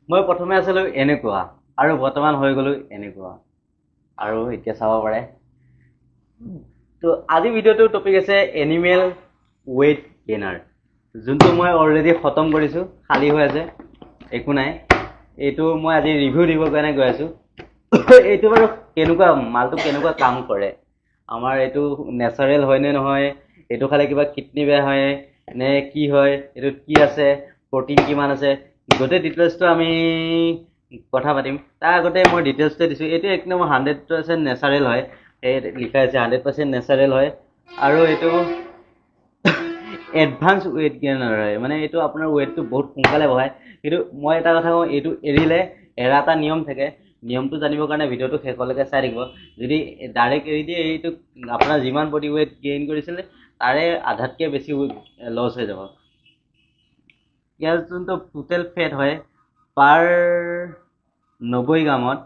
মই প্ৰথমে আছিলোঁ এনেকুৱা আৰু বৰ্তমান হৈ গ'লো এনেকুৱা আৰু এতিয়া চাব পাৰে। তো আজি ভিডিঅ'টোৰ টপিক আছে এনিমেল ৱেইট গেইনাৰ, যোনটো মই অলৰেডি খতম কৰিছোঁ, খালী হৈ আছে, একো নাই। এইটো মই আজি ৰিভিউ দিবৰ কাৰণে গৈ আছোঁ। এইটো বাৰু কেনেকুৱা মালটো কেনেকুৱা কাম কৰে, আমাৰ এইটো নেচাৰেল হয় নে নহয়, এইটো খালে কিবা কিডনী বেয়া হয় নে কি হয়, এইটোত কি আছে, প্ৰটিন কিমান আছে, গোটেই ডিটেইলছটো আমি কথা পাতিম। তাৰ আগতে মই ডিটেইলছটো দিছোঁ, এইটো একদম 100% নেচাৰেল হয়। এই লিখা আছে 100% নেচাৰেল হয় আৰু এইটো এডভান্স ৱেইট গেইনাৰ হয়, মানে এইটো আপোনাৰ ৱেইটটো বহুত সোনকালে বঢ়ায়। কিন্তু মই এটা কথা কওঁ, এইটো এৰিলে এৰা এটা নিয়ম থাকে, নিয়মটো জানিবৰ কাৰণে ভিডিঅ'টো শেষলৈকে চাই থাকিব। যদি ডাইৰেক্ট এৰি দিয়ে, এইটো আপোনাৰ যিমান বডি ৱেইট গেইন কৰিছিলে তাৰে আধাতকৈ বেছি লছ হৈ যাব। ইয়াৰ যোনটো টোটেল ফেট হয়, পাৰ 90 গ্ৰামত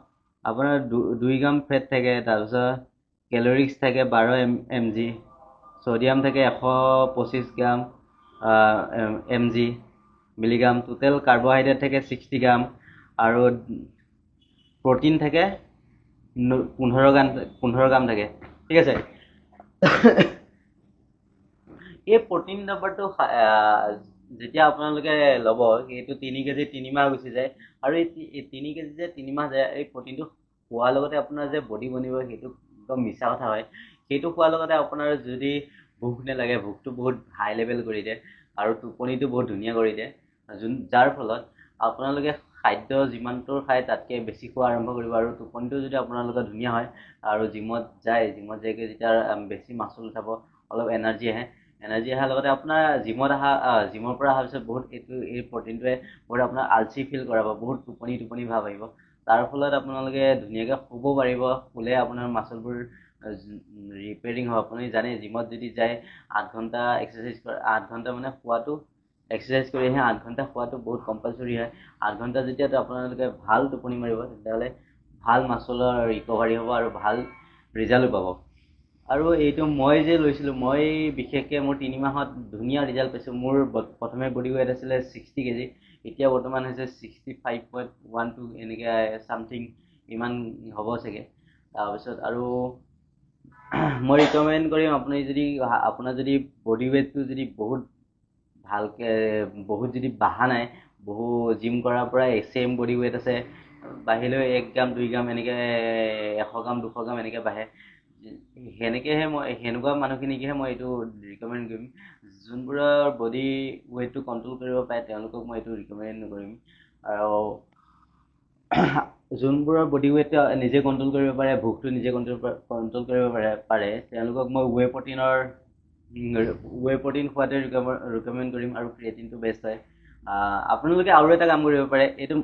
আপোনাৰ 2 গ্ৰাম ফেট থাকে, তাৰপিছত কেলৰিজ থাকে 12 mg, ছডিয়াম থাকে 125 গ্ৰাম mg মিলিগ্ৰাম, টোটেল কাৰ্বহাইড্ৰেট থাকে 60 গ্ৰাম আৰু প্ৰটিন থাকে 15 গ্ৰাম থাকে। ঠিক আছে। এই প্ৰটিন নাম্বাৰটো যেতিয়া আপোনালোকে ল'ব, সেইটো 3 কেজি 3 মাহ গুচি যায়, আৰু এই 3 কেজি যে 3 মাহ যায়, এই প্ৰটিনটো খোৱাৰ লগতে আপোনাৰ যে বডি বনিব, সেইটো একদম মিছা কথা হয়। সেইটো খোৱাৰ লগতে আপোনাৰ যদি ভোক নালাগে, ভোকটো বহুত হাই লেভেল কৰি দিয়ে আৰু টোপনিটো বহুত ধুনীয়া কৰি দিয়ে, যাৰ ফলত আপোনালোকে খাদ্য যিমানটো খায় তাতকৈ বেছি খোৱা আৰম্ভ কৰিব, আৰু টোপনিটো যদি আপোনালোকৰ ধুনীয়া হয় আৰু জিমত যাই যেতিয়া বেছি মাচল উঠাব, অলপ এনাৰ্জি আহে, এনাৰ্জি অহাৰ লগতে আপোনাৰ জিমৰ পৰা অহাৰ পিছত বহুত এই প্ৰটিনটোৱে বহুত আপোনাৰ আলচি ফিল কৰাব, বহুত টোপনি ভাৱ আহিব। তাৰ ফলত আপোনালোকে ধুনীয়াকৈ শুব পাৰিব, শুলে আপোনাৰ মাচলবোৰ ৰিপেয়াৰিং হ'ব। আপুনি জানে জিমত যদি যায় 8 ঘণ্টা এক্সাৰচাইজ কৰে, 8 ঘণ্টা মানে খোৱাটো এক্সাৰচাইজ কৰি আহি 8 ঘণ্টা খোৱাটো বহুত কম্পালচৰি হয়। 8 ঘণ্টা যেতিয়া আপোনালোকে ভাল টোপনি মাৰিব, তেতিয়াহ'লে ভাল মাচলৰ ৰিকভাৰী হ'ব আৰু ভাল ৰিজাল্টো পাব। আৰু এইটো মই যে লৈছিলোঁ, মই বিশেষকৈ মোৰ 3 মাহত ধুনীয়া ৰিজাল্ট পাইছোঁ। মোৰ প্ৰথমে বডি ৱেইট আছিলে 60 কেজি, এতিয়া বৰ্তমান হৈছে 65.12 এনেকৈ চামথিং, ইমান হ'ব চাগে। তাৰপিছত আৰু মই ৰিকমেণ্ড কৰিম, আপোনাৰ যদি বডি ৱেইটটো যদি বহুত ভালকৈ বহুত যদি বাঢ়া নাই, জিম কৰাৰ পৰাই ছেইম বডি ৱেইট আছে, বাঢ়িলেও 1 গ্ৰাম 2 গ্ৰাম এনেকৈ 100 গ্ৰাম 200 গ্ৰাম এনেকৈ বাঢ়ে, সেনেকুৱা মানুহখিনিকহে মই এইটো ৰিকমেণ্ড কৰিম। যোনবোৰৰ বডি ৱেইটটো কণ্ট্ৰল কৰিব পাৰে তেওঁলোকক মই এইটো ৰিকমেণ্ড নকৰিম, আৰু যোনবোৰৰ বডি ৱেইট নিজে কণ্ট্ৰল কৰিব পাৰে, ভোকটো নিজে কণ্ট্ৰল কৰিব পাৰে তেওঁলোকক মই ৱে প্ৰটিন খোৱাতে ৰিকমেণ্ড কৰিম, আৰু ক্ৰিয়েটিনটো বেষ্ট হয়। আপোনালোকে আৰু এটা কাম কৰিব পাৰে, এইটো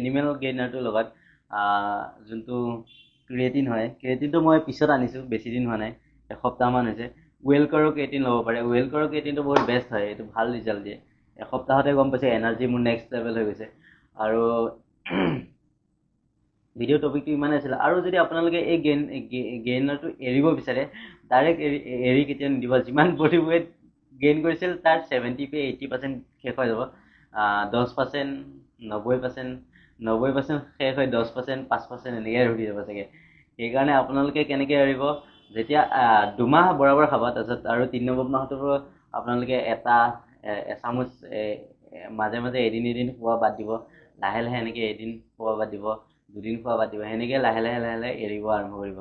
এনিমেল গেইনাৰটোৰ লগত যোনটো ক্ৰিয়েটিন হয়, ক্ৰিয়েটিনটো মই পিছত আনিছোঁ, বেছি দিন হোৱা নাই, এসপ্তাহমান হৈছে। ৱেলকাৰৰ ক্ৰিয়েটিন ল'ব পাৰে, ৱেলকাৰৰ ক্ৰিয়েটিনটো বহুত বেষ্ট হয়, এইটো ভাল ৰিজাল্ট দিয়ে। এসপ্তাহতে গম পাইছে এনাৰ্জি মোৰ নেক্সট লেভেল হৈ গৈছে। আৰু ভিডিঅ' টপিকটো ইমানেই আছিলে। আৰু যদি আপোনালোকে এই গেইনাৰটো এৰিব বিচাৰে, ডাইৰেক্ট এৰি কেতিয়াও নিদিব। যিমান বডি ৱেইট গেইন কৰিছিল তাৰ 70-80% শেষ হৈ যাব। 10%, 90% শেষ হৈ 10%, 5% এনেকৈ ৰখি যাব চাগে। সেইকাৰণে আপোনালোকে কেনেকৈ এৰিব, যেতিয়া 2 মাহ বৰাবৰ খাব, তাৰপিছত আৰু 3 নম্বৰ মাহটো আপোনালোকে এচামুচ মাজে মাজে এদিন খোৱা বাদ দিব, লাহে লাহে এনেকৈ এদিন খোৱা বাদ দিব, 2 দিন খোৱা বাদ দিব, সেনেকৈ লাহে লাহে এৰিব আৰম্ভ কৰিব।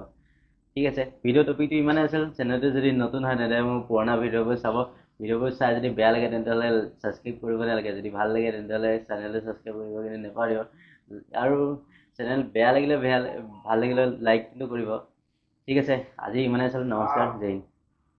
ঠিক আছে, ভিডিঅ' টপিকটো ইমানেই আছিল। চেনেলটো যদি নতুন হয় তেন্তে মোৰ পুৰণা ভিডিঅ'বোৰ চাব। ভিডিঅ'বোৰ চাই যদি বেয়া লাগে তেন্তেহ'লে ছাবস্ক্ৰাইব কৰিব নালাগে, যদি ভাল লাগে তেন্তেহ'লে চেনেলটো ছাবস্ক্ৰাইব কৰিব কিন্তু নাপাহৰিব। আৰু চেনেল বেয়া লাগিলে ভাল লাগিলে লাইক কিন্তু কৰিব। ঠিক আছে, আজি ইমানেই আছিল। নমস্কাৰ, জয় হিন্দ।